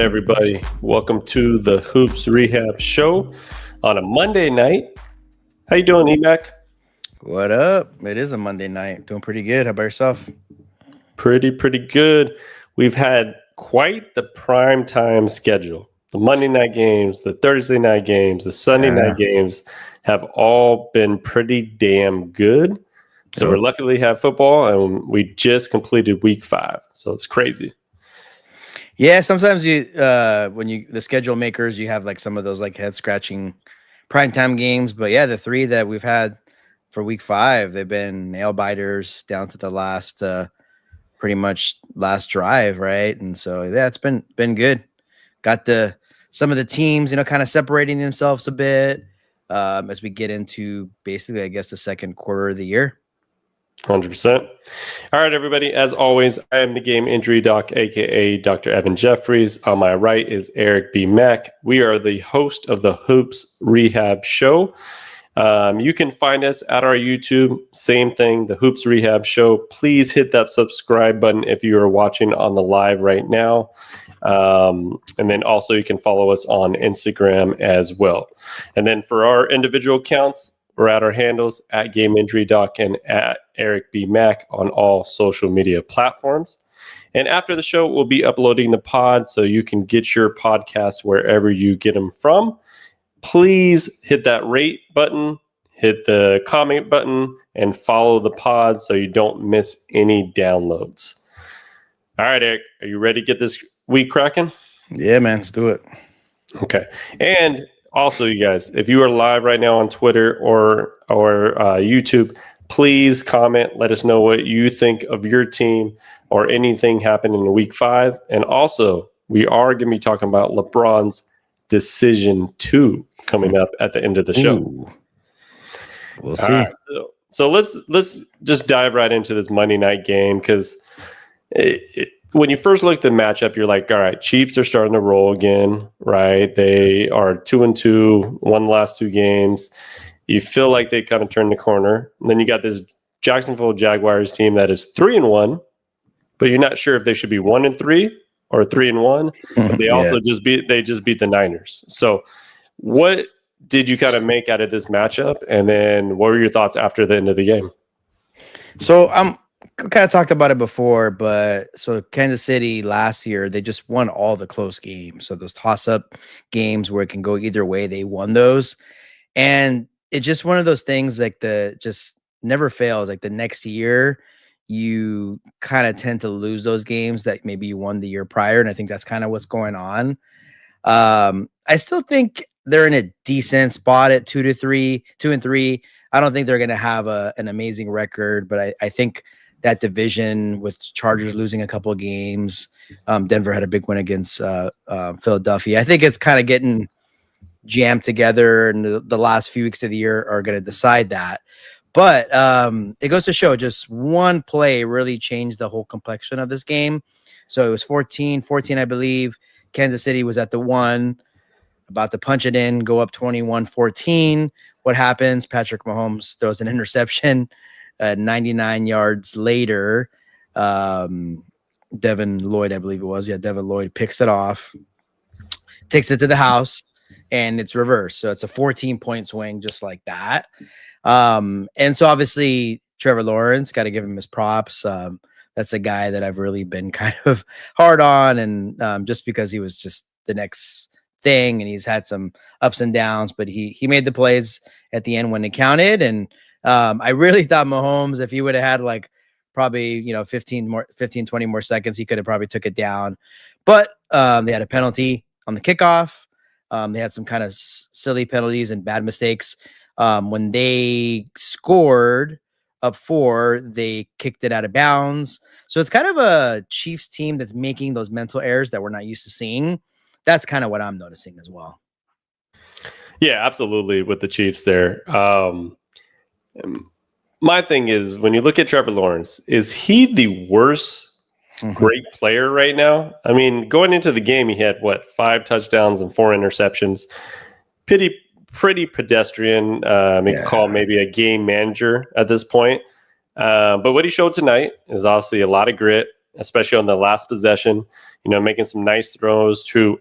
everybody? Welcome to the Hoops Rehab Show on a Monday night. How you doing, Emac? What up? It is a Monday night. Doing pretty good. How about yourself? Pretty good. We've had quite the prime time schedule. The Monday night games, the Thursday night games, the Sunday night games have all been pretty damn good. So we're lucky to have football, and we just completed week 5. So it's crazy. Yeah, sometimes the schedule makers, you have like some of those like head scratching primetime games. But yeah, the 3 that we've had for week 5, they've been nail biters down to the last, pretty much last drive, right? And so yeah, it's been good. Got some of the teams, kind of separating themselves a bit as we get into basically, I guess, the second quarter of the year. 100%. All right, everybody. As always, I am the Game Injury Doc, aka Dr. Evan Jeffries. On my right is Eric B. Mack. We are the host of the Hoops Rehab Show. You can find us at our YouTube. Same thing, the Hoops Rehab Show. Please hit that subscribe button if you are watching on the live right now. And then also you can follow us on Instagram as well. And then for our individual accounts, we're at our handles at Gameinjurydoc and at Eric B. Mack on all social media platforms. And after the show, we'll be uploading the pod so you can get your podcasts wherever you get them from. Please hit that rate button, hit the comment button, and follow the pod so you don't miss any downloads. All right, Eric, are you ready to get this week cracking? Yeah, man, let's do it. Okay. And also, you guys, if you are live right now on Twitter or YouTube, please comment. Let us know what you think of your team or anything happened in week 5. And also, we are going to be talking about LeBron's Decision 2 coming up at the end of the show. Ooh. We'll see. Right, so let's just dive right into this Monday night game, because when you first look at the matchup, you're like, all right, Chiefs are starting to roll again, right? They are 2-2, won the last 2 games. You feel like they kind of turned the corner. And then you got this Jacksonville Jaguars team that is 3-1, but you're not sure if they should be 1-3 or 3-1. But they also just beat the Niners. So what did you kind of make out of this matchup? And then what were your thoughts after the end of the game? So kind of talked about it before, but so Kansas City last year, they just won all the close games. So those toss-up games where it can go either way, they won those. And it's just one of those things like just never fails. Like the next year, you kind of tend to lose those games that maybe you won the year prior. And I think that's kind of what's going on. I still think they're in a decent spot at 2-3. I don't think they're going to have an amazing record, but I think that division with Chargers losing a couple of games, Denver had a big win against Philadelphia. I think it's kind of getting jammed together, and the last few weeks of the year are going to decide that. But it goes to show just one play really changed the whole complexion of this game. So it was 14, I believe. Kansas City was at the 1, about to punch it in, go up 21-14. What happens? Patrick Mahomes throws an interception. 99 yards later, Devin Lloyd, I believe it was. Yeah, Devin Lloyd picks it off, takes it to the house, and it's reversed. So it's a 14-point swing just like that. And so obviously Trevor Lawrence, got to give him his props. That's a guy that I've really been kind of hard on, and just because he was just the next thing, and he's had some ups and downs, but he made the plays at the end when it counted. And I really thought Mahomes, if he would have had like probably 15, 20 more seconds, he could have probably took it down. But they had a penalty on the kickoff. They had some kind of silly penalties and bad mistakes. When they scored up 4, they kicked it out of bounds. So it's kind of a Chiefs team that's making those mental errors that we're not used to seeing. That's kind of what I'm noticing as well. Yeah, absolutely. With the Chiefs there. My thing is, when you look at Trevor Lawrence, is he the worst great player right now? I mean, going into the game, he had 5 touchdowns and 4 interceptions. Pretty pedestrian. You could call maybe a game manager at this point. But what he showed tonight is obviously a lot of grit, especially on the last possession, making some nice throws to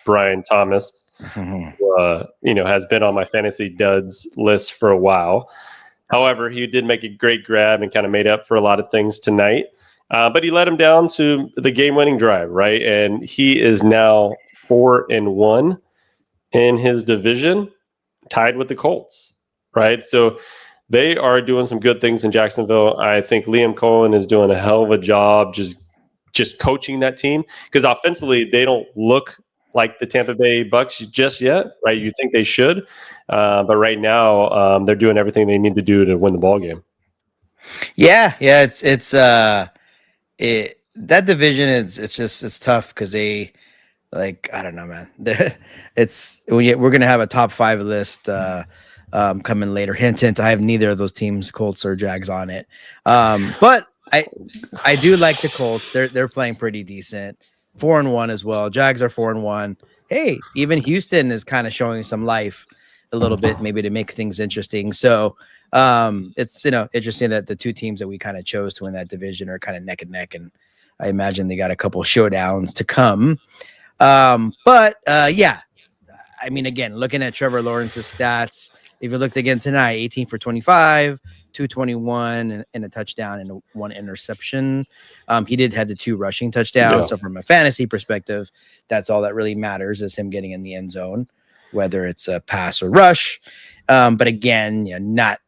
Brian Thomas, who, has been on my fantasy duds list for a while. However, he did make a great grab and kind of made up for a lot of things tonight. But he led him down to the game-winning drive, right? And he is now 4-1 in his division, tied with the Colts, right? So they are doing some good things in Jacksonville. I think Liam Cohen is doing a hell of a job just coaching that team, because offensively they don't look like the Tampa Bay Bucks just yet, right? You think they should, but right now they're doing everything they need to do to win the ball game. Yeah, that division it's tough because they, like, I don't know, man. We're gonna have a top 5 list coming later. Hint, I have neither of those teams, Colts or Jags, on it. But I do like the Colts. They're playing pretty decent. 4-1 as well. Jags are 4-1. Hey, even Houston is kind of showing some life a little bit, maybe to make things interesting. So it's interesting that the two teams that we kind of chose to win that division are kind of neck and neck, and I imagine they got a couple showdowns to come. But yeah, I mean, again, looking at Trevor Lawrence's stats, if you looked again tonight, 18 for 25, 221 and a touchdown and 1 interception. He did have the 2 rushing touchdowns. Yeah. So from a fantasy perspective, that's all that really matters, is him getting in the end zone, whether it's a pass or rush. But again, not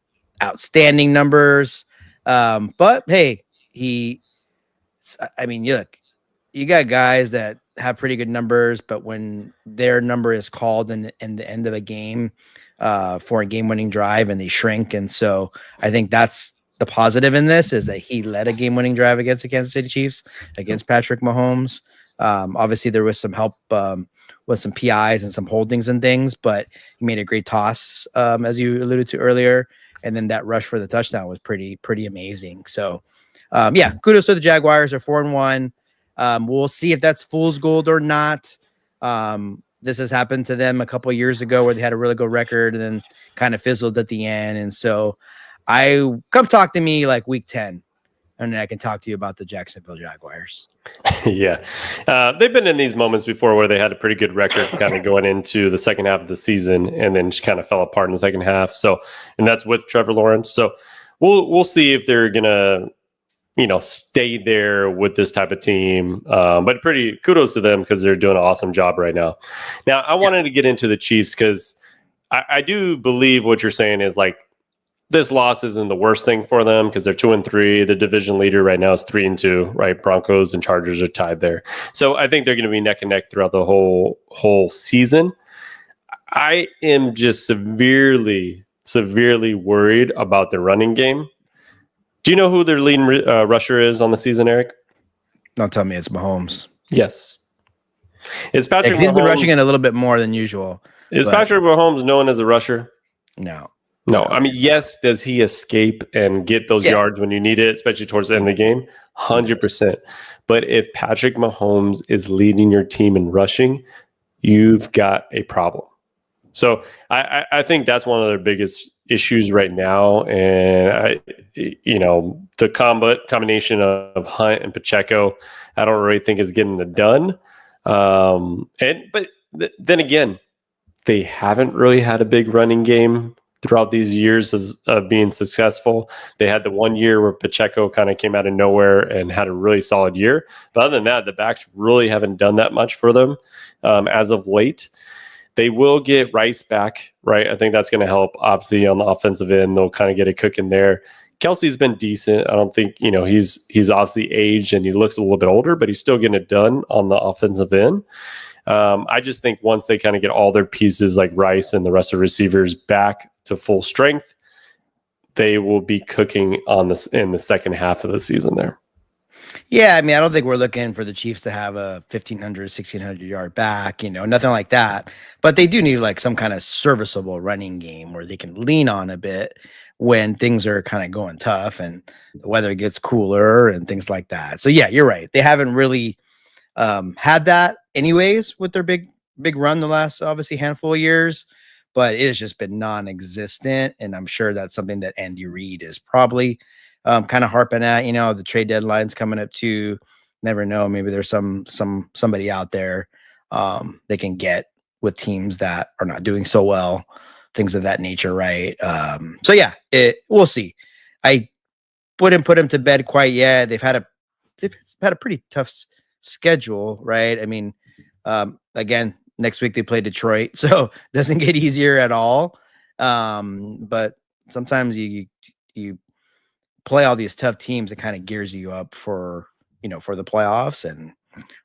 outstanding numbers. But hey, look, you got guys that have pretty good numbers, but when their number is called in the end of a game for a game-winning drive, and they shrink. And so I think that's the positive in this, is that he led a game-winning drive against the Kansas City Chiefs, against Patrick Mahomes. Obviously there was some help with some PIs and some holdings and things, but he made a great toss, as you alluded to earlier. And then that rush for the touchdown was pretty amazing. So yeah, kudos to the Jaguars. They're 4-1. We'll see if that's fool's gold or not. This has happened to them a couple of years ago, where they had a really good record and then kind of fizzled at the end. And so come talk to me like week 10, and then I can talk to you about the Jacksonville Jaguars. Yeah. They've been in these moments before where they had a pretty good record kind of going into the second half of the season, and then just kind of fell apart in the second half. So, and that's with Trevor Lawrence. So we'll see if they're going to, stay there with this type of team. But pretty kudos to them, because they're doing an awesome job right now. Now, I wanted to get into the Chiefs, because I do believe what you're saying is, like, this loss isn't the worst thing for them, because they're 2-3. The division leader right now is 3-2, right? Broncos and Chargers are tied there. So I think they're going to be neck and neck throughout the whole season. I am just severely worried about the running game. Do you know who their leading rusher is on the season, Eric? Don't tell me it's Mahomes. Yes. Is Patrick Mahomes, he's been rushing it a little bit more than usual. Is Patrick Mahomes known as a rusher? No. I mean, yes. Does he escape and get those yards when you need it, especially towards the end of the game? 100%. But if Patrick Mahomes is leading your team in rushing, you've got a problem. So I think that's one of their biggest issues right now. And the combination of Hunt and Pacheco, I don't really think is getting it done. But then again, they haven't really had a big running game throughout these years of being successful. They had the 1 year where Pacheco kind of came out of nowhere and had a really solid year. But other than that, the backs really haven't done that much for them as of late. They will get Rice back, right? I think that's going to help. Obviously, on the offensive end, they'll kind of get a cook in there. Kelsey's been decent. I don't think, he's obviously aged and he looks a little bit older, but he's still getting it done on the offensive end. I just think once they kind of get all their pieces, like Rice and the rest of the receivers, back to full strength, they will be cooking on this in the second half of the season there. Yeah, I mean, I don't think we're looking for the Chiefs to have a 1,500, 1,600 yard back, nothing like that. But they do need like some kind of serviceable running game where they can lean on a bit when things are kind of going tough and the weather gets cooler and things like that. So yeah, you're right. They haven't really had that anyways with their big run the last obviously handful of years, but it has just been non-existent. And I'm sure that's something that Andy Reid is probably kind of harping at, the trade deadline's coming up too. Never know. Maybe there's somebody out there they can get with teams that are not doing so well, things of that nature, right? So yeah, we'll see. I wouldn't put them to bed quite yet. They've had a pretty tough schedule, right? I mean, again, next week they play Detroit, so it doesn't get easier at all. But sometimes you play all these tough teams, it kind of gears you up for the playoffs, and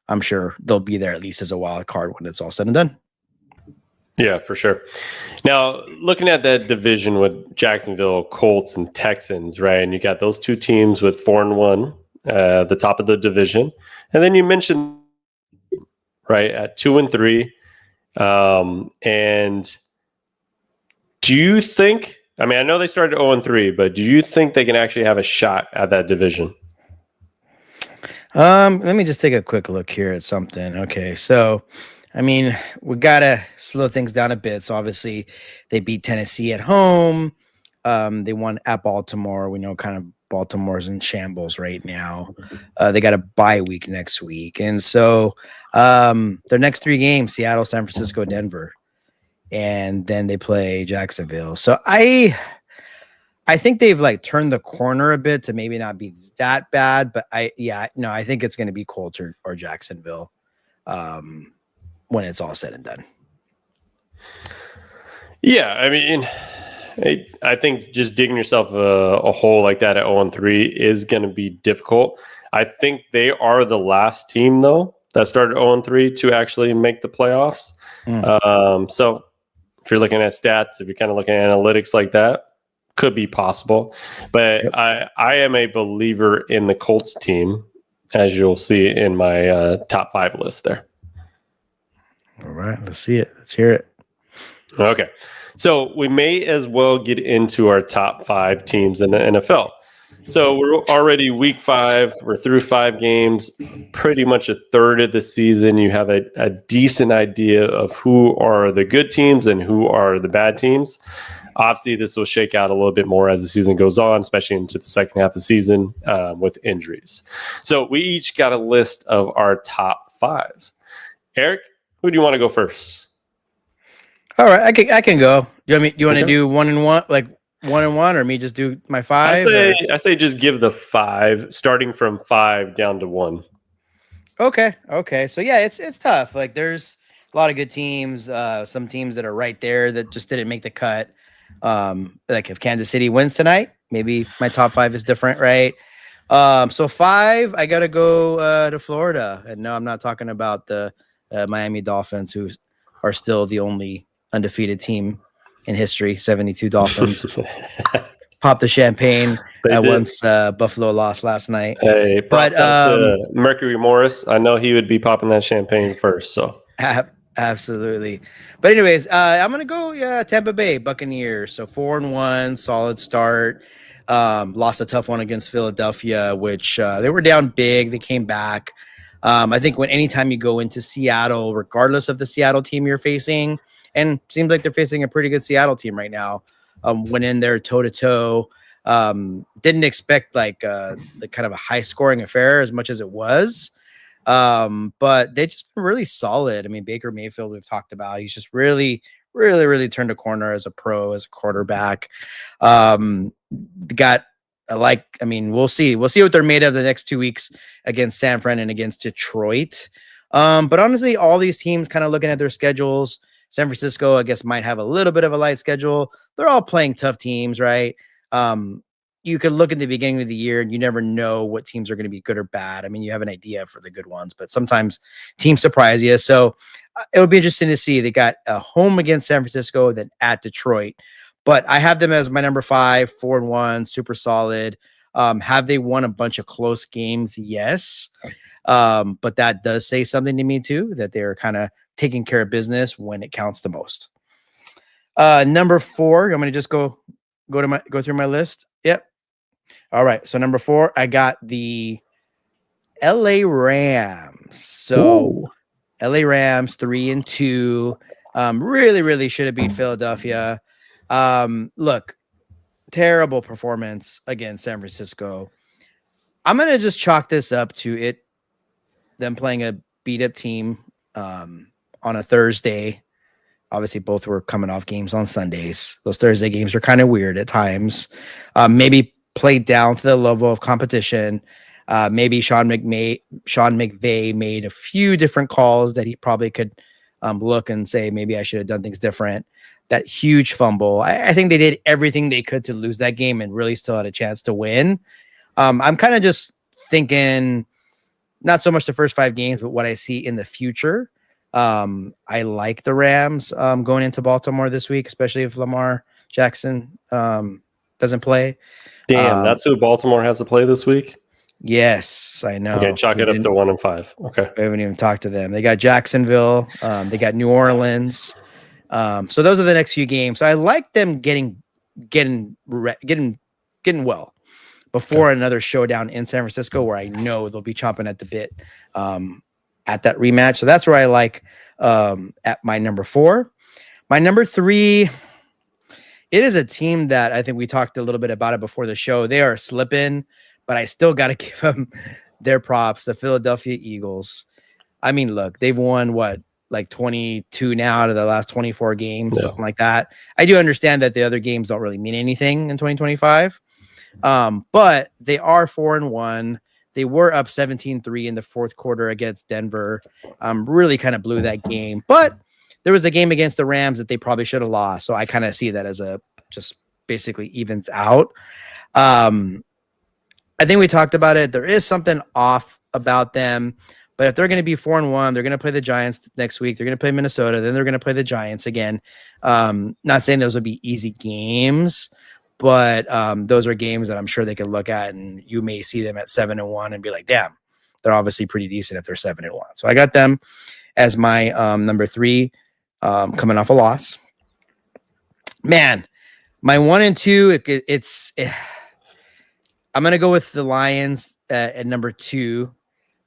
I'm sure they'll be there at least as a wild card when it's all said and done. Yeah, for sure. Now, looking at that division with Jacksonville, Colts, and Texans, right? And you got those two teams with 4-1, the top of the division, and then you mentioned right at 2-3. And do you think? I mean, I know they started 0-3, but do you think they can actually have a shot at that division? Let me just take a quick look here at something. Okay, so I mean, we gotta slow things down a bit. So obviously, they beat Tennessee at home. They won at Baltimore. We know kind of Baltimore's in shambles right now. They got a bye week next week, and so their next 3 games: Seattle, San Francisco, Denver, and then they play Jacksonville. So I think they've like turned the corner a bit to maybe not be that bad, but I think it's going to be Colts or Jacksonville when it's all said and done. Yeah, I mean, I think just digging yourself a hole like that at 0-3 is going to be difficult. I think they are the last team, though, that started 0-3 to actually make the playoffs. So if you're looking at stats, if you're kind of looking at analytics like that, could be possible. But yep. I am a believer in the Colts team, as you'll see in my top 5 list there. All right, let's see it. Let's hear it. Okay. So we may as well get into our top 5 teams in the NFL. So we're already week 5. We're through 5 games, pretty much a third of the season. You have a decent idea of who are the good teams and who are the bad teams. Obviously, this will shake out a little bit more as the season goes on, especially into the second half of the season with injuries. So we each got a list of our top 5. Eric, who do you want to go first? All right, I can go. You want to do 1 and 1, like 1 and 1, or me just do my 5? I say just give the 5, starting from 5 down to 1. Okay. So yeah, it's tough. Like there's a lot of good teams. Some teams that are right there that just didn't make the cut. Like if Kansas City wins tonight, maybe my top 5 is different, right? So 5, I gotta go to Florida, and no, I'm not talking about the Miami Dolphins, who are still the only undefeated team in history. 72 Dolphins. Pop the champagne once Buffalo lost last night. Hey, props out to Mercury Morris. I know he would be popping that champagne first. So absolutely. But anyways, I'm gonna go Tampa Bay Buccaneers. So 4-1, solid start. Lost a tough one against Philadelphia, which they were down big. They came back. I think anytime you go into Seattle, regardless of the Seattle team you're facing, and seems like they're facing a pretty good Seattle team right now, went in there toe-to-toe. Didn't expect like the kind of a high-scoring affair as much as it was. But they just been really solid. I mean, Baker Mayfield, we've talked about. He's just really, really, really turned a corner as a pro, as a quarterback. We'll see what they're made of the next 2 weeks against San Fran and against Detroit. But honestly, all these teams kind of looking at their schedules. San Francisco, I guess, might have a little bit of a light schedule. They're all playing tough teams, right? You could look at the beginning of the year and you never know what teams are going to be good or bad. I mean, you have an idea for the good ones, but sometimes teams surprise you. So it would be interesting to see. They got a home against San Francisco, then at Detroit. But I have them as my number 5, 4-1, super solid. Have they won a bunch of close games? Yes. But that does say something to me too, that they're kind of taking care of business when it counts the most. Number 4, I'm going to just go through my list. Yep. All right. So number 4, I got the LA Rams. So LA Rams 3-2. Really, really should have beat Philadelphia. Look, terrible performance against San Francisco. I'm going to just chalk this up to them playing a beat up team on a Thursday. Obviously, both were coming off games on Sundays. Those Thursday games are kind of weird at times. Maybe played down to the level of competition. Maybe Sean McVay made a few different calls that he probably could look and say, maybe I should have done things different. That huge fumble. I think they did everything they could to lose that game and really still had a chance to win. I'm kind of just thinking not so much the first 5 games, but what I see in the future. I like the Rams going into Baltimore this week, especially if Lamar Jackson doesn't play. Damn, that's who Baltimore has to play this week? Yes, I know. Okay, chalk it up to 1-5. Okay. We haven't even talked to them. They got Jacksonville. They got New Orleans. So those are the next few games. So I like them getting well before another showdown in San Francisco, where I know they'll be chomping at the bit at that rematch. So that's where I like at my number 4. My number 3, it is a team that I think we talked a little bit about it before the show. They are slipping, but I still got to give them their props, the Philadelphia Eagles. I mean, look, they've won like 22 now out of the last 24 games, something like that. I do understand that the other games don't really mean anything in 2025. But they are 4-1. They were up 17-3 in the fourth quarter against Denver. Really kind of blew that game. But there was a game against the Rams that they probably should have lost. So I kind of see that as a just basically evens out. I think we talked about it. There is something off about them. But if they're going to be 4-1, they're going to play the Giants next week. They're going to play Minnesota. Then they're going to play the Giants again. Not saying those would be easy games, but those are games that I'm sure they can look at, and you may see them at 7-1 and be like, damn, they're obviously pretty decent if they're 7-1. So I got them as my number 3, coming off a loss. Man, my 1 and 2, I'm going to go with the Lions at number 2.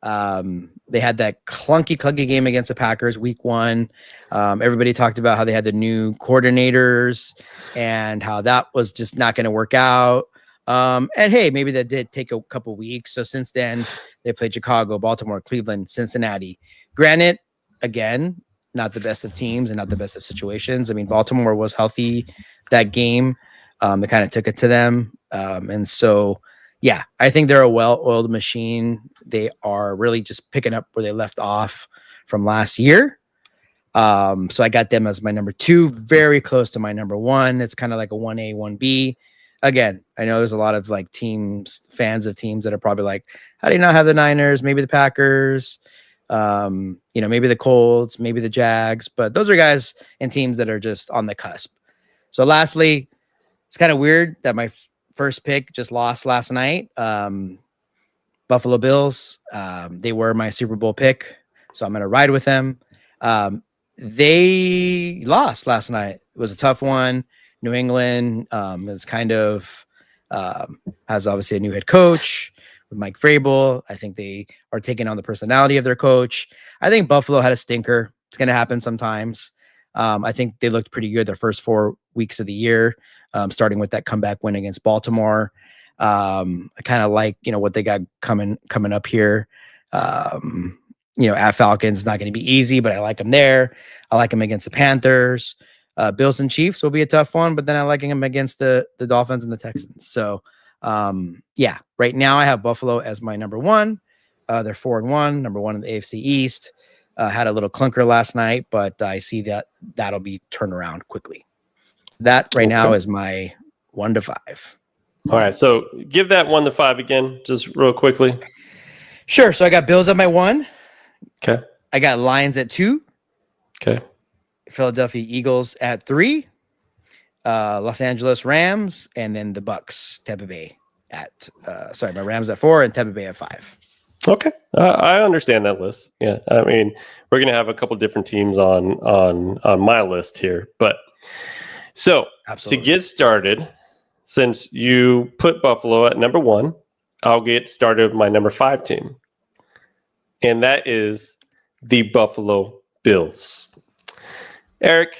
They had that clunky game against the Packers week 1. Everybody talked about how they had the new coordinators and how that was just not going to work out. And hey, maybe that did take a couple weeks. So since then they played Chicago, Baltimore, Cleveland, Cincinnati. Granted, again, not the best of teams and not the best of situations. I mean, Baltimore was healthy that game. They kind of took it to them. And so, yeah, I think they're a well-oiled machine. They are really just picking up where they left off from last year. So I got them as my number 2, very close to my number 1. It's kind of like a 1A, 1B. Again, I know there's a lot of like fans of teams that are probably like, how do you not have the Niners? Maybe the Packers, maybe the Colts, maybe the Jags. But those are guys and teams that are just on the cusp. So lastly, it's kind of weird that my first pick just lost last night. Buffalo Bills. They were my Super Bowl pick, so I'm going to ride with them. They lost last night. It was a tough one. New England is kind of has obviously a new head coach with Mike Vrabel. I think they are taking on the personality of their coach. I think Buffalo had a stinker. It's going to happen sometimes. I think they looked pretty good their first 4 weeks of the year, starting with that comeback win against Baltimore. I kind of like, what they got coming up here. At Falcons, not going to be easy, but I like them there. I like them against the Panthers. Bills and Chiefs will be a tough one, but then I like them against the Dolphins and the Texans. So, right now I have Buffalo as my number 1. They're 4-1, number 1 in the AFC East. Had a little clunker last night, but I see that'll be turned around quickly. That right now is my 1-5. All right, so give that 1-5 again, just real quickly. Sure. So I got Bills at my 1. Okay. I got Lions at 2. Okay. Philadelphia Eagles at 3. Los Angeles Rams, and then the Bucks, Tampa Bay at my Rams at 4 and Tampa Bay at 5. Okay, I understand that list. Yeah, I mean, we're gonna have a couple different teams on my list here, but so Absolutely. To get started, since you put Buffalo at number 1, I'll get started with my number 5 team, and that is the Buffalo Bills. Eric,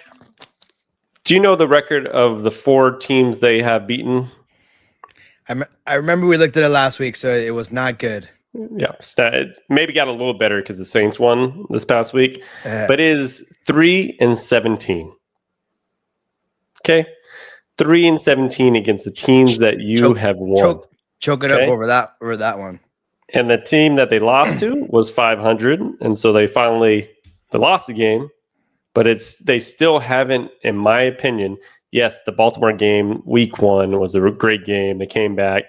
Do you know the record of the 4 teams they have beaten? I remember we looked at it last week, so it was not good. Yeah, it maybe got a little better because the Saints won this past week, but it is 3-17. Okay, 3-17 against the teams that you have won. Choke it up over that one. And the team that they lost to was 500, and so they lost the game. But they still haven't, in my opinion. Yes, the Baltimore game, week 1, was a great game. They came back.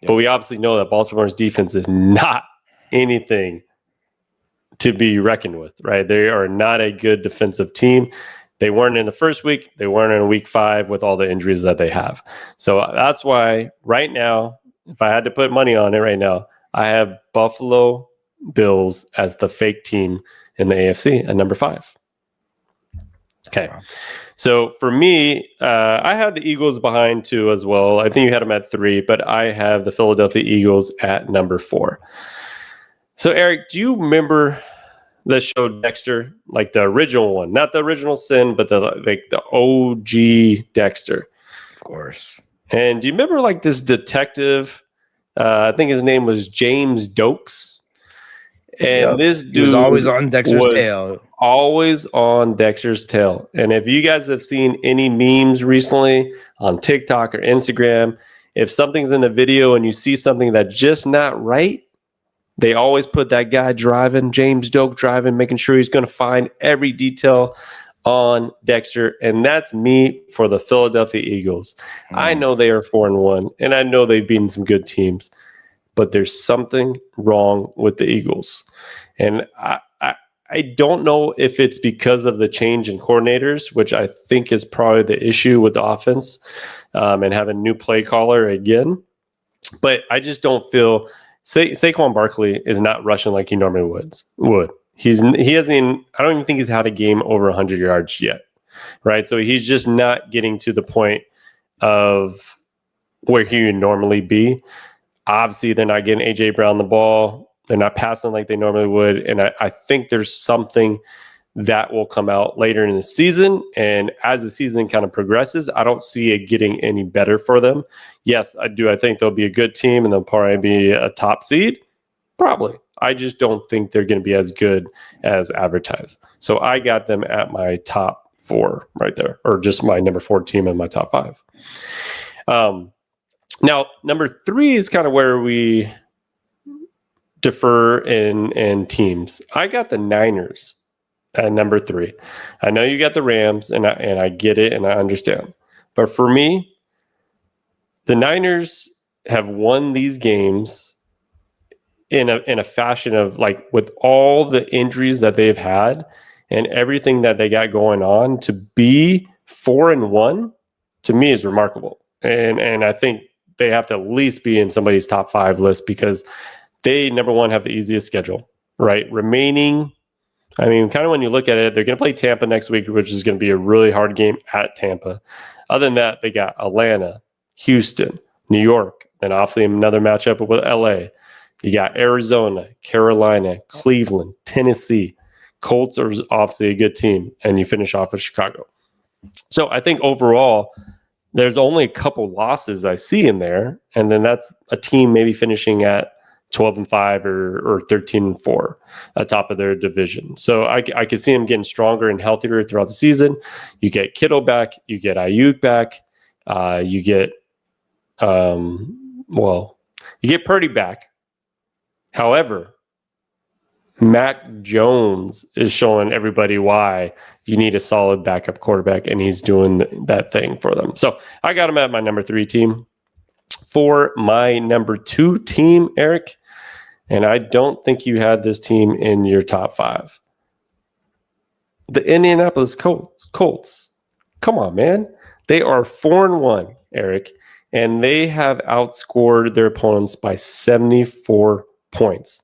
But we obviously know that Baltimore's defense is not anything to be reckoned with, right? They are not a good defensive team. They weren't in the first week. They weren't in week 5 with all the injuries that they have. So that's why right now, if I had to put money on it right now, I have Buffalo Bills as the fake team in the AFC at number 5. Okay. So for me, I had the Eagles behind 2 as well. I think you had them at 3, but I have the Philadelphia Eagles at number 4. So Eric, do you remember the show Dexter, like the original one, not the original Sin, but the OG Dexter? Of course. And do you remember like this detective? I think his name was James Dokes. And this dude was always on Dexter's tail. Always on Dexter's tail. And if you guys have seen any memes recently on TikTok or Instagram, if something's in the video and you see something that's just not right, they always put that guy driving, James Doak driving, making sure he's going to find every detail on Dexter. And that's me for the Philadelphia Eagles. I know they are 4-1, and I know they've beaten some good teams, but there's something wrong with the Eagles. And I don't know if it's because of the change in coordinators, which I think is probably the issue with the offense, and having a new play caller again. But I just don't feel Saquon Barkley is not rushing like he normally would. He hasn't even, I don't even think he's had a game over 100 yards yet, right? So he's just not getting to the point of where he would normally be. Obviously, they're not getting A.J. Brown the ball. They're not passing like they normally would. And I think there's something that will come out later in the season. And as the season kind of progresses, I don't see it getting any better for them. Yes, I do. I think they'll be a good team and they'll probably be a top seed. Probably. I just don't think they're going to be as good as advertised. So I got them at my top 4 right there, or just my number 4 team in my top 5. Now, number 3 is kind of where we defer in teams. I got the Niners at number 3. I know you got the Rams, and I get it, and I understand. But for me, the Niners have won these games in a fashion of, like, with all the injuries that they've had and everything that they got going on, to be 4-1 to me is remarkable. And I think they have to at least be in somebody's top 5 list, because they, number one, have the easiest schedule, right? Remaining, I mean, kind of when you look at it, they're going to play Tampa next week, which is going to be a really hard game at Tampa. Other than that, they got Atlanta, Houston, New York, and obviously another matchup with LA. You got Arizona, Carolina, Cleveland, Tennessee. Colts are obviously a good team, and you finish off with Chicago. So I think overall, there's only a couple losses I see in there, and then that's a team maybe finishing at 12-5 or 13-4 atop of their division. So I could see them getting stronger and healthier throughout the season. You get Kittle back, you get Ayuk back, you get Purdy back. However, Mac Jones is showing everybody why you need a solid backup quarterback, and he's doing that thing for them. So I got him at my number 3 team. For my number 2 team, Eric, and I don't think you had this team in your top 5. The Indianapolis Colts. Come on, man. They are 4-1, Eric, and they have outscored their opponents by 74 points.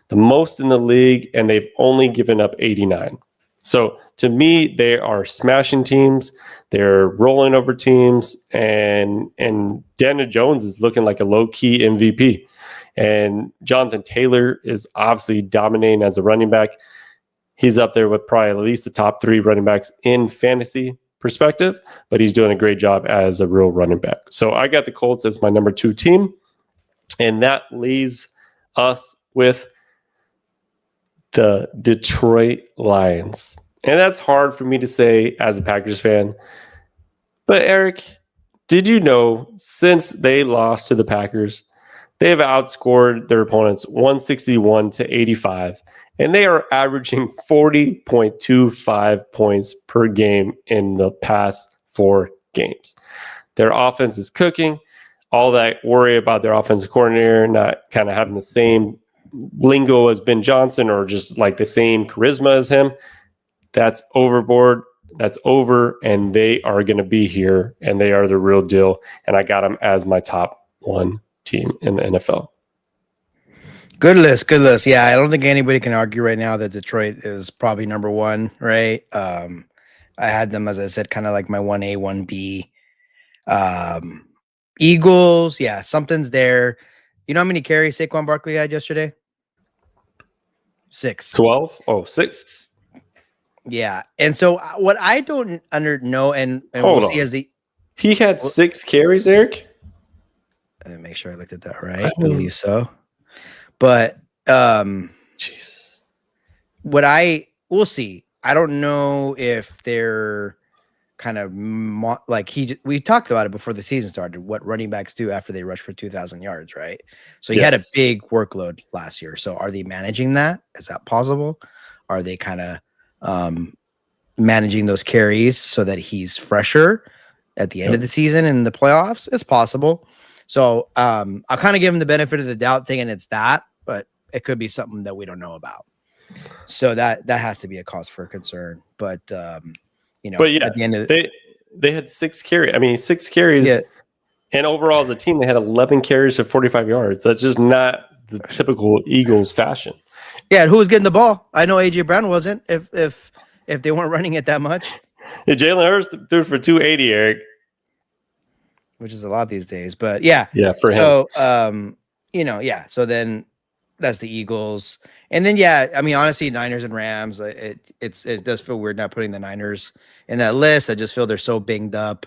The most in the league, and they've only given up 89. So to me, they are smashing teams. They're rolling over teams, and Daniel Jones is looking like a low-key MVP. And Jonathan Taylor is obviously dominating as a running back. He's up there with probably at least the top 3 running backs in fantasy. perspective, but he's doing a great job as a real running back. So I got the Colts as my number 2 team, and that leaves us with the Detroit Lions. And that's hard for me to say as a Packers fan. But Eric, did you know since they lost to the Packers, they have outscored their opponents 161 to 85, and they are averaging 40.25 points per game in the past 4 games. Their offense is cooking. All that worry about their offensive coordinator not kind of having the same lingo as Ben Johnson or just like the same charisma as him, that's overboard. That's over, and they are going to be here, and they are the real deal. And I got them as my top 1 team in the NFL. Good list. Good list. Yeah, I don't think anybody can argue right now that Detroit is probably number 1, right? I had them, as I said, kind of like my 1A, 1B. Eagles, yeah, something's there. You know how many carries Saquon Barkley had yesterday? 6. 12? Oh, 6. Yeah. And so what I don't know, and we'll see as the... He had 6 carries, Eric? Let me make sure I looked at that right. I believe so. But Jesus. We'll see. I don't know if they're kind of we talked about it before the season started, what running backs do after they rush for 2,000 yards, right? So he had a big workload last year. So are they managing that? Is that possible? Are they kind of managing those carries so that he's fresher at the end of the season in the playoffs? It's possible. So I'll kind of give him the benefit of the doubt thinking it's that, but it could be something that we don't know about. So that has to be a cause for concern. But at the end of they had 6 carries. I mean, 6 carries. Yeah. And overall as a team, they had 11 carries for 45 yards. That's just not the typical Eagles fashion. Yeah, who was getting the ball? I know AJ Brown wasn't. If they weren't running it that much. Yeah, Jalen Hurts threw for 280, Eric, which is a lot these days. But yeah, for him. So then that's the Eagles, and then I mean, honestly, Niners and Rams. It does feel weird not putting the Niners in that list. I just feel they're so banged up.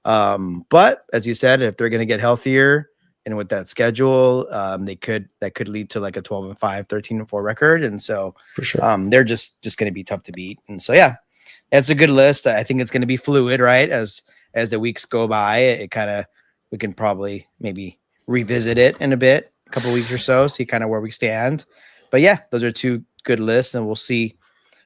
But as you said, if they're going to get healthier. And with that schedule, that could lead to like a 12-5, 13-4 record, and so for sure, they're just going to be tough to beat. And so that's a good list. I think it's going to be fluid, right? As the weeks go by, we can probably maybe revisit it in a couple weeks or so, see kind of where we stand. But those are 2 good lists, and we'll see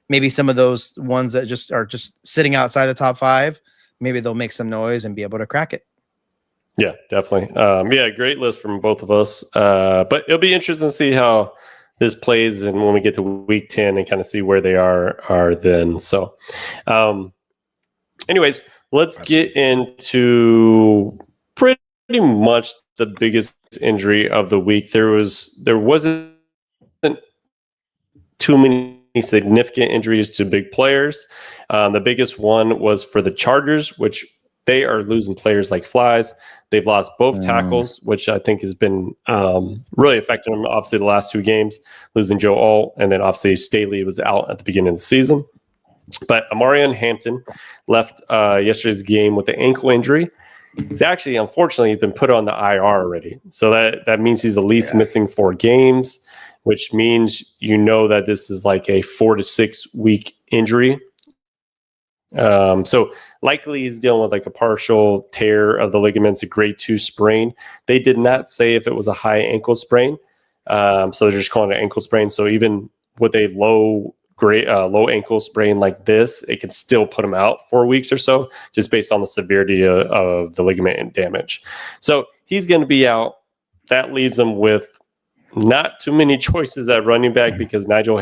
maybe some of those ones that are just sitting outside the top 5. Maybe they'll make some noise and be able to crack it. Yeah, definitely. Great list from both of us. But it'll be interesting to see how this plays and when we get to week 10 and kind of see where they are then. So anyways, let's get into pretty much the biggest injury of the week. There wasn't too many significant injuries to big players. The biggest one was for the Chargers, which they are losing players like flies. They've lost both tackles, which I think has been really affecting them. Obviously, the last 2 games, losing Joe Alt, and then obviously Staley was out at the beginning of the season. But Amarian Hampton left yesterday's game with an ankle injury. He's actually, unfortunately, he's been put on the IR already. So that means he's at least missing 4 games, which means that this is like a 4 to 6 week injury. So likely he's dealing with like a partial tear of the ligaments, a grade 2 sprain. They did not say if it was a high ankle sprain. So they're just calling it an ankle sprain. So even with a low ankle sprain like this, it can still put him out 4 weeks or so, just based on the severity of the ligament damage. So he's going to be out. That leaves him with not too many choices at running back because Najee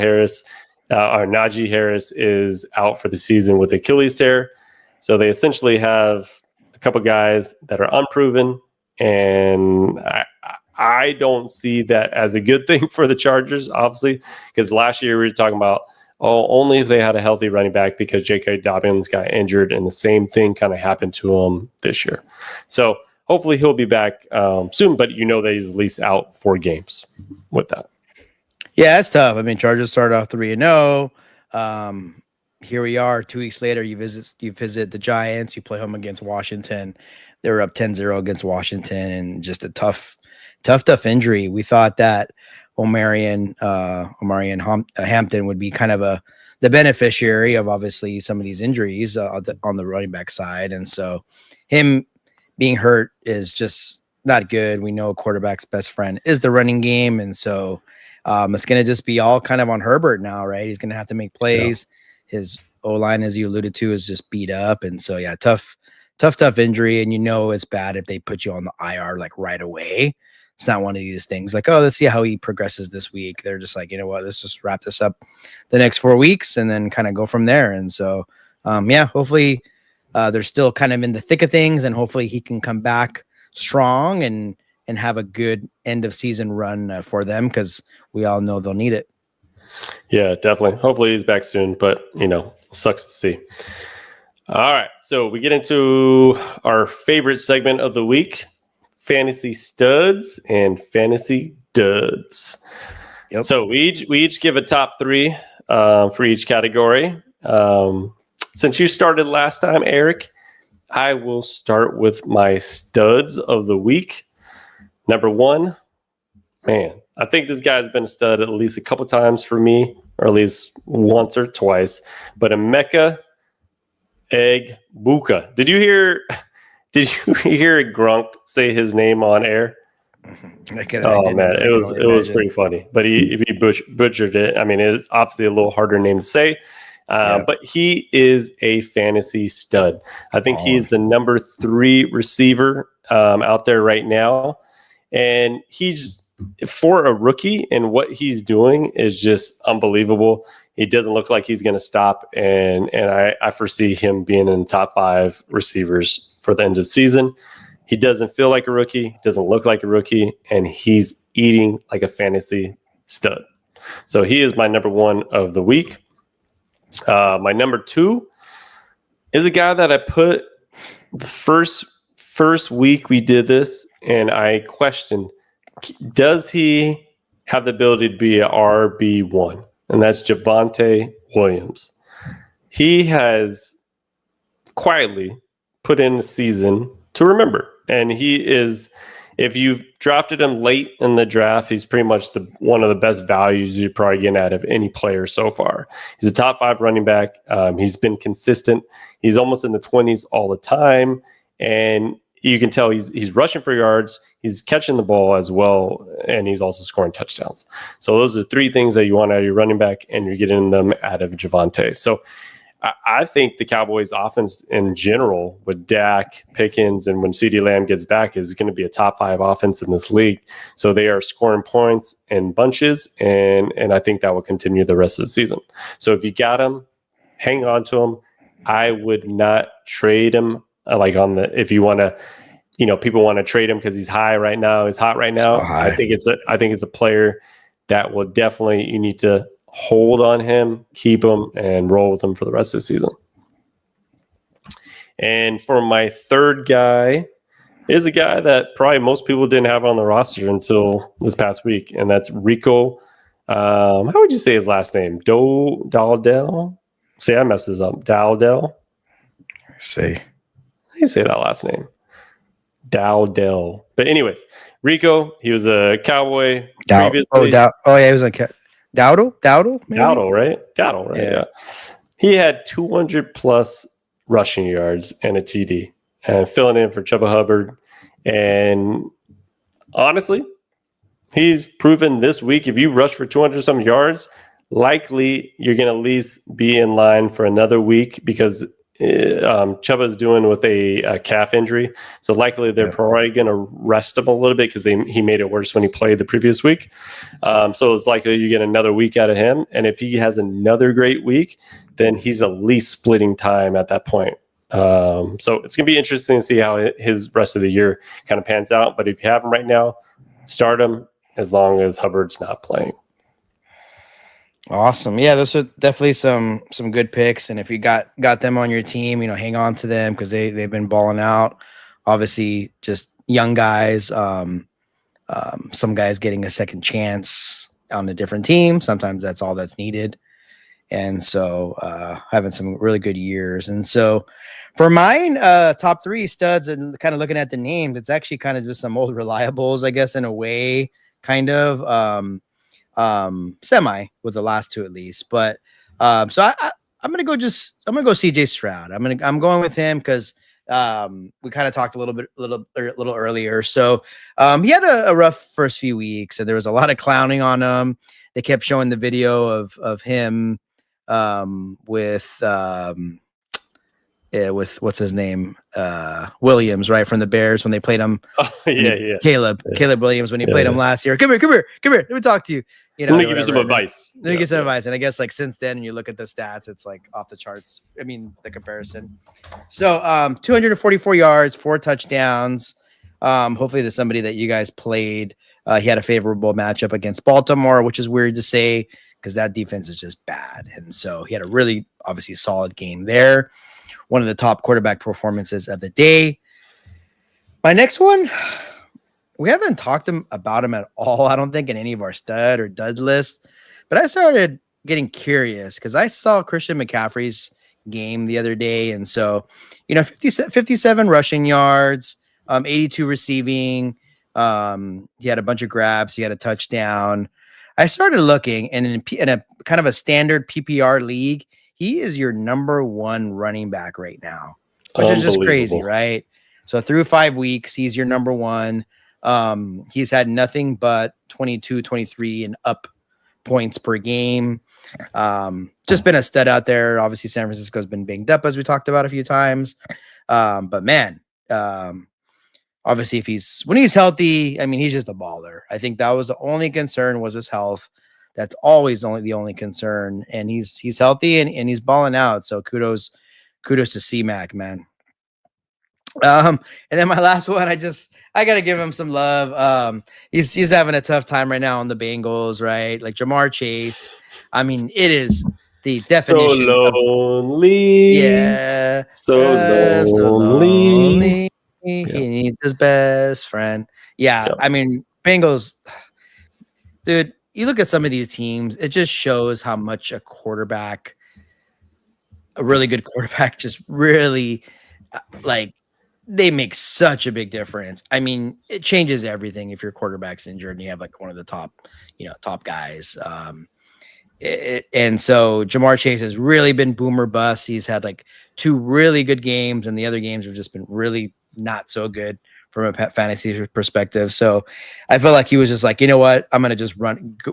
Harris is out for the season with Achilles tear. So they essentially have a couple guys that are unproven, and I don't see that as a good thing for the Chargers, obviously, because last year we were talking about only if they had a healthy running back because J.K. Dobbins got injured, and the same thing kind of happened to him this year. So hopefully he'll be back soon, but that he's at least out 4 games with that. Yeah, it's tough. I mean, Chargers started off 3-0. here we are 2 weeks later. You visit the Giants, you play home against Washington. They were up 10-0 against Washington, and just a tough injury. We thought that Omarion Hampton would be kind of the beneficiary of obviously some of these injuries on the running back side. And so him being hurt is just not good. We know a quarterback's best friend is the running game. And so it's going to just be all kind of on Herbert now, right? He's going to have to make plays. Yeah. His O-line, as you alluded to, is just beat up. And so, yeah, tough injury. And it's bad if they put you on the IR like right away. It's not one of these things like, oh, let's see how he progresses this week. They're just like, you know what, let's just wrap this up the next 4 weeks and then kind of go from there. And so, hopefully they're still kind of in the thick of things, and hopefully he can come back strong and have a good end of season run for them, because we all know they'll need it. Yeah, definitely. Hopefully he's back soon, but sucks to see. All right, so we get into our favorite segment of the week: fantasy studs and fantasy duds. Yep. So we each give a top 3 for each category. Since you started last time, Eric, I will start with my studs of the week. Number 1, man, I think this guy's been a stud at least a couple times for me, or at least once or twice. But Emeka Egbuka. Did you hear Grunk say his name on air? Oh man, it was pretty funny, but he butchered it. I mean, it's obviously a little harder name to say, but he is a fantasy stud. I think he's the number 3 receiver out there right now, and he's, for a rookie, and what he's doing is just unbelievable. He doesn't look like he's going to stop, and I foresee him being in the top 5 receivers for the end of the season. He doesn't feel like a rookie, doesn't look like a rookie, and he's eating like a fantasy stud. So he is my number 1 of the week. My number 2 is a guy that I put the first week we did this, and I questioned, does he have the ability to be an RB1? And that's Javonte Williams. He has quietly put in a season to remember. And he is, if you've drafted him late in the draft, he's pretty much one of the best values you're probably getting out of any player so far. He's a top 5 running back. He's been consistent. He's almost in the 20s all the time. And you can tell he's rushing for yards, he's catching the ball as well, and he's also scoring touchdowns. So those are 3 things that you want out of your running back, and you're getting them out of Javonte. So I think the Cowboys offense in general, with Dak, Pickens, and when CeeDee Lamb gets back, is going to be a top 5 offense in this league. So they are scoring points in bunches, and I think that will continue the rest of the season. So if you got him, hang on to him. I would not trade him. If you want to, people want to trade him because he's high right now, he's hot right now. I think it's a player that will definitely, you need to hold on him, keep him, and roll with him for the rest of the season. And for my third guy is a guy that probably most people didn't have on the roster until this past week, and that's Rico. How would you say his last name? Dowdell? See, I messed this up. Dowdell? See. How do you say that last name? Dowdell. But anyways, Rico, he was a Cowboy previously. He was a Dowdle? Maybe? Dowdle, right? Yeah. He had 200 plus rushing yards and a TD, and filling in for Chuba Hubbard. And honestly, he's proven this week, if you rush for 200 some yards, likely you're going to at least be in line for another week, because Chuba's doing with a calf injury. So likely they're probably going to rest him a little bit, because he made it worse when he played the previous week. So it's likely you get another week out of him. And if he has another great week, then he's at least splitting time at that point. So it's going to be interesting to see how his rest of the year kind of pans out. But if you have him right now, start him as long as Hubbard's not playing. Awesome. Yeah, those are definitely some good picks. And if you got them on your team, hang on to them, because they've been balling out. Obviously, just young guys, some guys getting a second chance on a different team. Sometimes that's all that's needed. And so having some really good years. And so for mine, top 3 studs, and kind of looking at the names, it's actually kind of just some old reliables, I guess, in a way, kind of semi with the last 2 at least. But so I'm gonna go CJ Stroud. I'm going with him because we kind of talked a little earlier. So he had a rough first few weeks, and there was a lot of clowning on him. They kept showing the video of him with what's his name, Williams, right, from the Bears when they played him. Oh, yeah. Caleb Williams when he played him last year. Come here. Let me talk to you. Let me give you some advice. Let me give some advice. And I guess like since then, you look at the stats, it's like off the charts. I mean, the comparison. So 244 yards, 4 touchdowns. Hopefully there's somebody that you guys played. He had a favorable matchup against Baltimore, which is weird to say because that defense is just bad. And so he had a really obviously solid game there. One of the top quarterback performances of the day. My next one, we haven't talked about him at all, I don't think, in any of our stud or dud lists. But I started getting curious because I saw Christian McCaffrey's game the other day. And so, 57 rushing yards, 82 receiving. He had a bunch of grabs. He had a touchdown. I started looking, and in a kind of a standard PPR league, he is your number 1 running back right now, which is just crazy, right? So through 5 weeks, he's your number 1. He's had nothing but 22, 23 and up points per game. Just been a stud out there. Obviously, San Francisco's been banged up, as we talked about a few times. But man, obviously, when he's healthy, I mean, he's just a baller. I think that was the only concern was his health. That's always the only concern. And he's healthy and he's balling out. So kudos to C-Mac, man. And then my last one, I gotta give him some love. He's having a tough time right now on the Bengals, right? Like Jamar Chase. I mean, it is the definition. So lonely. Yeah. So lonely. He needs his best friend. Yeah. Yep. I mean, Bengals, dude, you look at some of these teams, it just shows how much a really good quarterback, just really like they make such a big difference. I mean, it changes everything if your quarterback's injured and you have like one of the top guys. And so Jamar Chase has really been boomer bust. He's had like 2 really good games, and the other games have just been really not so good from a fantasy perspective. So I felt like he was just like, you know what? I'm going to just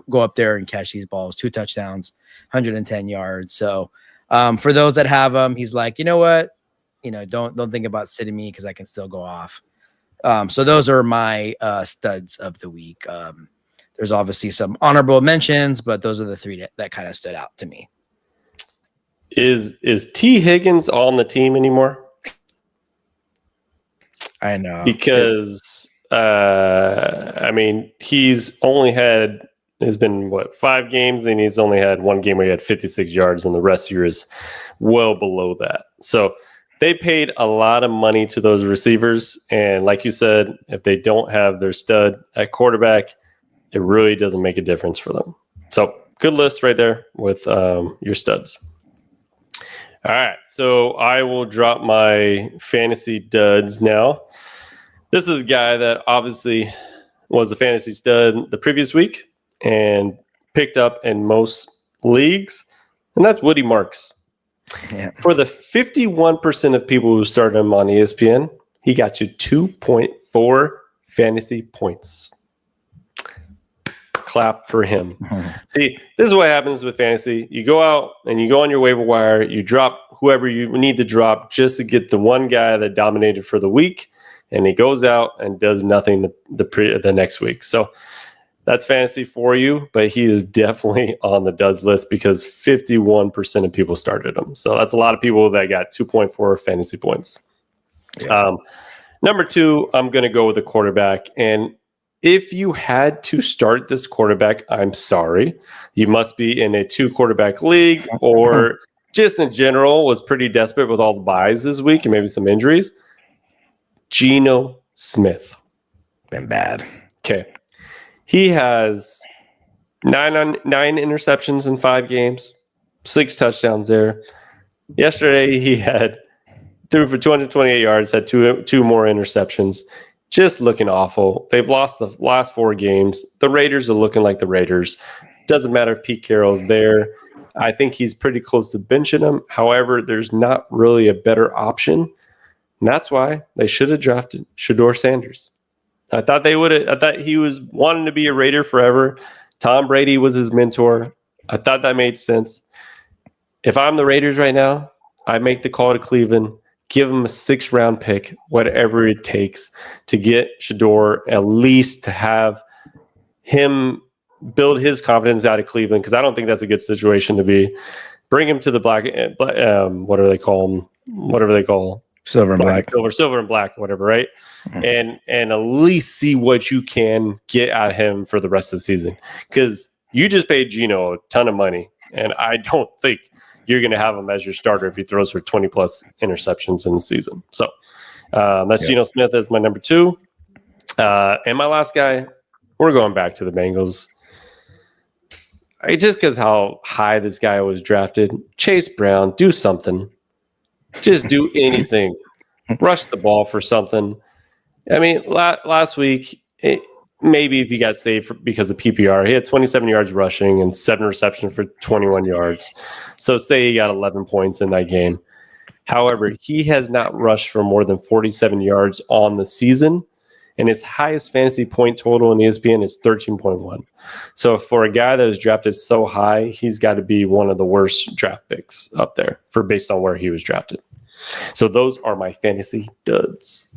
go up there and catch these balls. 2 touchdowns, 110 yards. So for those that have him, he's like, you know what? Don't think about sitting me because I can still go off. So those are my studs of the week. There's obviously some honorable mentions, but those are the 3 that kind of stood out to me. Is T. Higgins on the team anymore? I know. Because, I mean, has been, 5 games, and he's only had 1 game where he had 56 yards, and the rest of the year is well below that. So they paid a lot of money to those receivers, and like you said, if they don't have their stud at quarterback, it really doesn't make a difference for them. So good list right there with your studs. All right, so I will drop my fantasy duds now. This is a guy that obviously was a fantasy stud the previous week and picked up in most leagues, and that's Woody Marks. Yeah. For the 51% of people who started him on ESPN, he got you 2.4 fantasy points. Clap for him. Mm-hmm. See, this is what happens with fantasy. You go out and you go on your waiver wire, you drop whoever you need to drop just to get the one guy that dominated for the week, and he goes out and does nothing the next week. So that's fantasy for you, but he is definitely on the duds list because 51% of people started him. So that's a lot of people that got 2.4 fantasy points. Yeah. Number 2, I'm going to go with a quarterback. And if you had to start this quarterback, I'm sorry. You must be in a 2-quarterback league or just in general was pretty desperate with all the buys this week and maybe some injuries. Geno Smith. Been bad. Okay. He has 9 interceptions in 5 games, 6 touchdowns there. Yesterday, he threw for 228 yards, had two more interceptions. Just looking awful. They've lost the last 4 games. The Raiders are looking like the Raiders. Doesn't matter if Pete Carroll's there. I think he's pretty close to benching him. However, there's not really a better option. And that's why they should have drafted Shedeur Sanders. I thought they would have. I thought he was wanting to be a Raider forever. Tom Brady was his mentor. I thought that made sense. If I'm the Raiders right now, I make the call to Cleveland, give him a 6th-round pick, whatever it takes to get Shedeur, at least to have him build his confidence out of Cleveland, because I don't think that's a good situation to be. Bring him to the what do they call them? Whatever they call silver and black, silver and black, whatever, right? And at least see what you can get out of him for the rest of the season, because you just paid Geno a ton of money, and I don't think you're going to have him as your starter if he throws for 20 plus interceptions in the season. So that's Geno Smith as my number 2. And my last guy, we're going back to the Bengals. Just because how high this guy was drafted. Chase Brown, do something. Just do anything. Rush the ball for something. I mean, last week, maybe if he got saved because of PPR, he had 27 yards rushing and 7 receptions for 21 yards. So say he got 11 points in that game. However, he has not rushed for more than 47 yards on the season, and his highest fantasy point total in ESPN is 13.1. So for a guy that was drafted so high, he's got to be one of the worst draft picks up there based on where he was drafted. So those are my fantasy duds.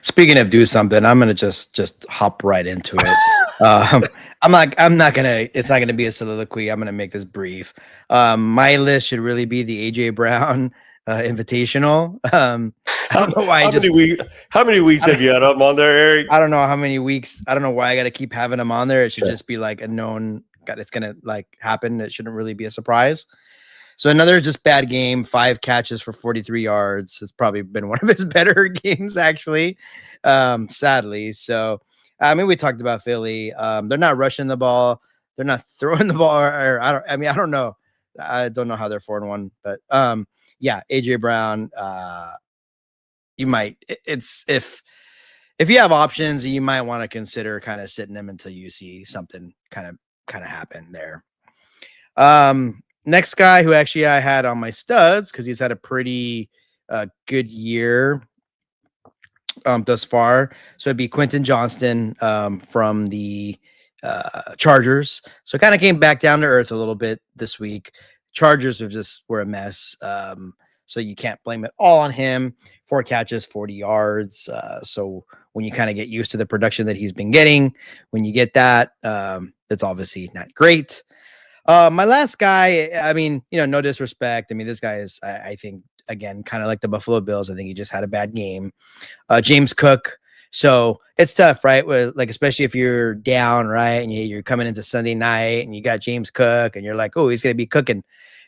Speaking of do something, I'm gonna just hop right into it. I'm not gonna. It's not gonna be a soliloquy. I'm gonna make this brief. My list should really be the AJ Brown Invitational. I don't know why. How many weeks have you had him on there, Eric? I don't know how many weeks. I don't know why I got to keep having him on there. It should just be like a known. It's gonna like happen. It shouldn't really be a surprise. So another just bad game, 5 catches for 43 yards. It's probably been one of his better games, actually, sadly. So, I mean, we talked about Philly. They're not rushing the ball. They're not throwing the ball. I don't know. I don't know how they're 4-1. But, yeah, A.J. Brown, you might – it's if you have options, you might want to consider kind of sitting him until you see something kind of happen there. Next guy who actually I had on my studs because he's had a pretty good year thus far. So it'd be Quentin Johnston from the Chargers. So kind of came back down to earth a little bit this week. Chargers were a mess. So you can't blame it all on him. 4 catches, 40 yards. So when you kind of get used to the production that he's been getting, when you get that, it's obviously not great. My last guy, I mean, no disrespect. I mean, this guy is, I think, again, kind of like the Buffalo Bills. I think he just had a bad game. James Cook. So it's tough, right? Especially if you're down, right? And you're coming into Sunday night and you got James Cook and you're like, oh, he's going to be cooking.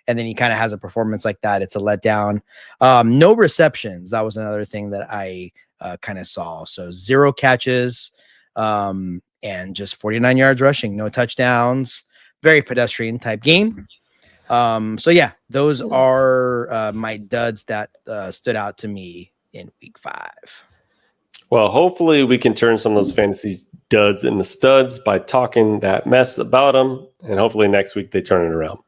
And then he kind of has a performance like that. It's a letdown. No receptions. That was another thing that I kind of saw. So 0 catches and just 49 yards rushing, no touchdowns. Very pedestrian type game. So yeah, those are my duds that stood out to me in week 5. Well, hopefully we can turn some of those fantasy duds into studs by talking that mess about them. And hopefully next week they turn it around.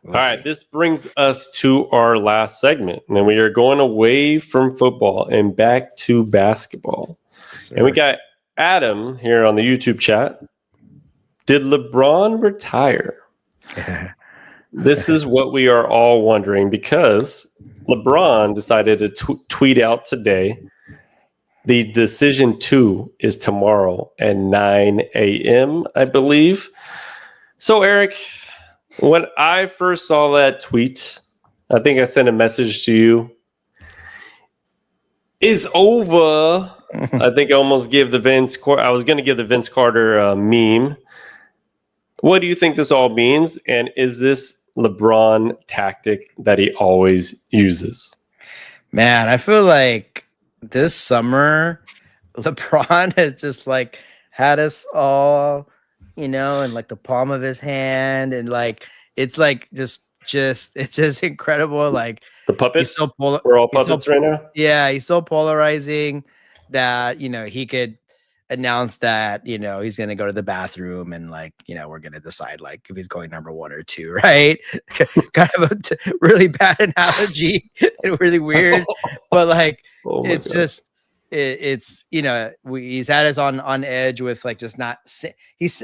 All right, this brings us to our last segment. And we are going away from football and back to basketball. Yes, and we got Adam here on the YouTube chat. Did LeBron retire? This is what we are all wondering because LeBron decided to tweet out today. The decision 2 is tomorrow at 9 a.m., I believe. So, Eric, when I first saw that tweet, I think I sent a message to you. It's over. I think I almost gave I was going to give the Vince Carter meme. What do you think this all means? And is this LeBron tactic that he always uses? Man, I feel like this summer, LeBron has just had us all, in the palm of his hand. And it's like just it's just incredible. Like The puppets. he's so We're all puppets right now. Yeah, he's so polarizing that he could announce that he's gonna go to the bathroom and like we're gonna decide like if he's going number 1 or 2, right? Kind of a really bad analogy and really weird, but like it's God. Just it's he's had us on edge with like just he's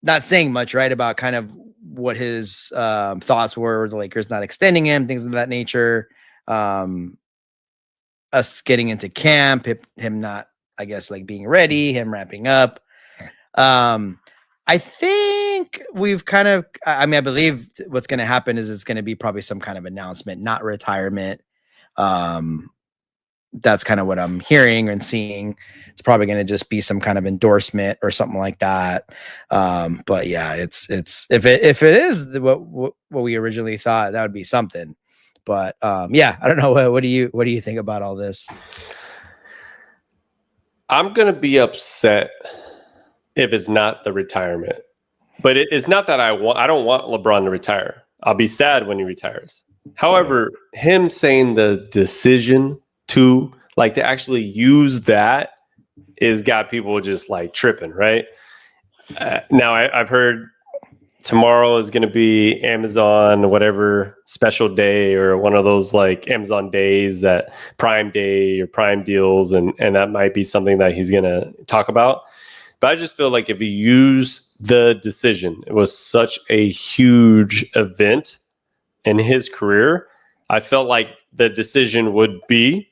not saying much, right, about kind of what his thoughts were, the Lakers not extending him, things of that nature, us getting into camp, him not, I guess, like being ready, him ramping up. I think we've kind of, I mean, I believe what's going to happen is it's going to be probably some kind of announcement, not retirement. That's kind of what I'm hearing and seeing. It's probably going to just be some kind of endorsement or something like that. But yeah, it's if it is what we originally thought, that would be something. But yeah, I don't know. What do you think about all this? I'm going to be upset if it's not the retirement, but it's not that I don't want LeBron to retire. I'll be sad when he retires. However, him saying the decision to actually use that is got people just like tripping, right? Now I've heard tomorrow is going to be Amazon, whatever special day or one of those like Amazon days, that Prime Day or Prime deals. And that might be something that he's going to talk about. But I just feel like if he used the decision, it was such a huge event in his career. I felt like the decision 2 would be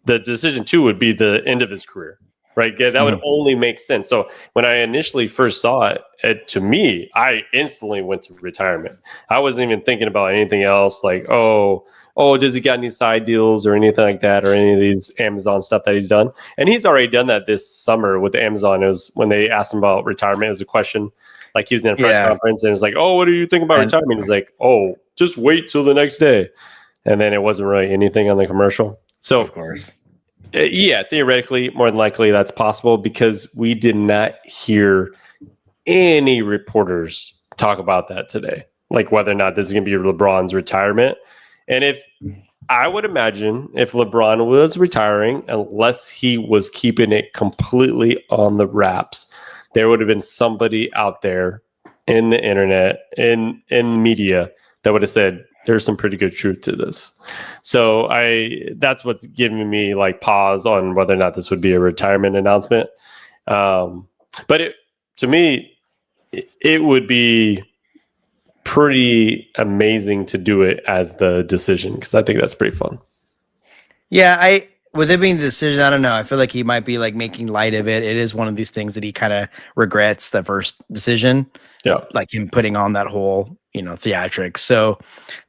the end of his career. Right. That would only make sense. So when I initially first saw it, to me, I instantly went to retirement. I wasn't even thinking about anything else like, oh, does he got any side deals or anything like that, or any of these Amazon stuff that he's done? And he's already done that this summer with Amazon. It was when they asked him about retirement, it was a question. Like he was in a press conference and it was like, oh, what do you think about retirement? He's like, oh, just wait till the next day. And then it wasn't really anything on the commercial. So of course. Yeah, theoretically, more than likely that's possible, because we did not hear any reporters talk about that today, like whether or not this is going to be LeBron's retirement. And if I would imagine if LeBron was retiring, unless he was keeping it completely on the wraps, there would have been somebody out there in the internet, in media, that would have said, there's some pretty good truth to this. So that's what's giving me like pause on whether or not this would be a retirement announcement. But to me, it would be pretty amazing to do it as the decision, because I think that's pretty fun. Yeah, with it being the decision, I don't know. I feel like he might be like making light of it. It is one of these things that he kind of regrets, the first decision. Yeah, like him putting on that whole theatrics. So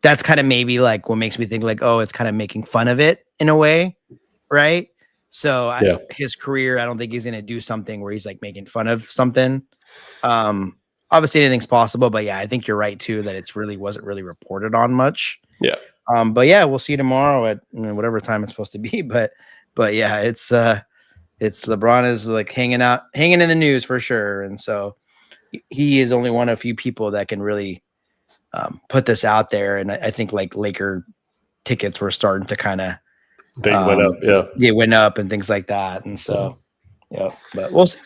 that's kind of maybe like what makes me think like, oh, it's kind of making fun of it in a way, right? So his career, I don't think he's going to do something where he's like making fun of something. Obviously anything's possible, but yeah, I think you're right too, that it's really wasn't really reported on much. Yeah. But yeah, we'll see you tomorrow at whatever time it's supposed to be. But yeah, it's LeBron is like hanging in the news for sure. And so he is only one of a few people that can really put this out there. And I think like Laker tickets were starting to kind of went up. Yeah. They went up and things like that. And so, yeah, but we'll see.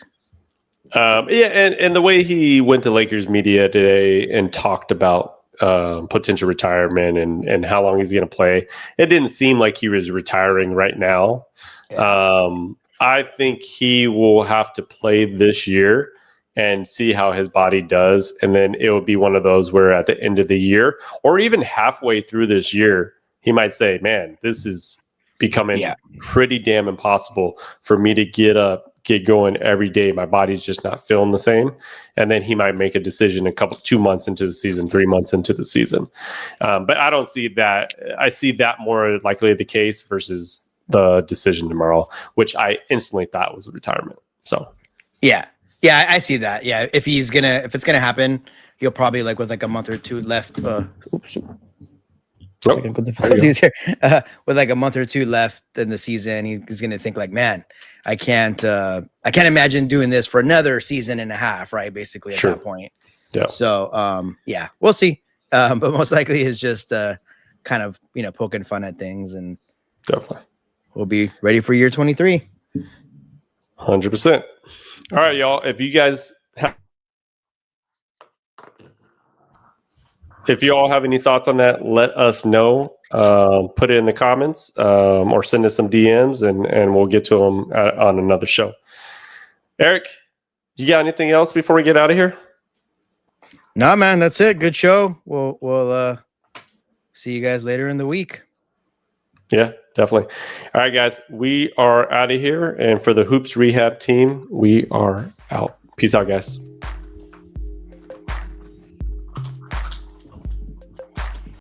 And the way he went to Lakers media today and talked about potential retirement and how long he's going to play, it didn't seem like he was retiring right now. Yeah. I think he will have to play this year and see how his body does. And then it will be one of those where at the end of the year, or even halfway through this year, he might say, man, this is becoming pretty damn impossible for me to get going every day. My body's just not feeling the same. And then he might make a decision 2 months into the season, 3 months into the season. But I don't see that. I see that more likely the case versus the decision tomorrow, which I instantly thought was a retirement. So, yeah, I see that. Yeah. If it's going to happen, he'll probably like with like a month or two left. Technical difficulties here. With like a month or two left in the season, he's going to think like, man, I can't imagine doing this for another season and a half, right? Basically at that point. Yeah. So, yeah, we'll see. but most likely is just kind of poking fun at things, and Definitely. we'll be ready for year 23. 100%. All right, y'all. If you guys if you all have any thoughts on that, let us know. Put it in the comments or send us some DMs, and we'll get to them on another show. Eric, you got anything else before we get out of here? No, man, that's it. Good show. We'll see you guys later in the week. Yeah, definitely. All right, guys, we are out of here. And for the Hoops Rehab team, we are out. Peace out, guys.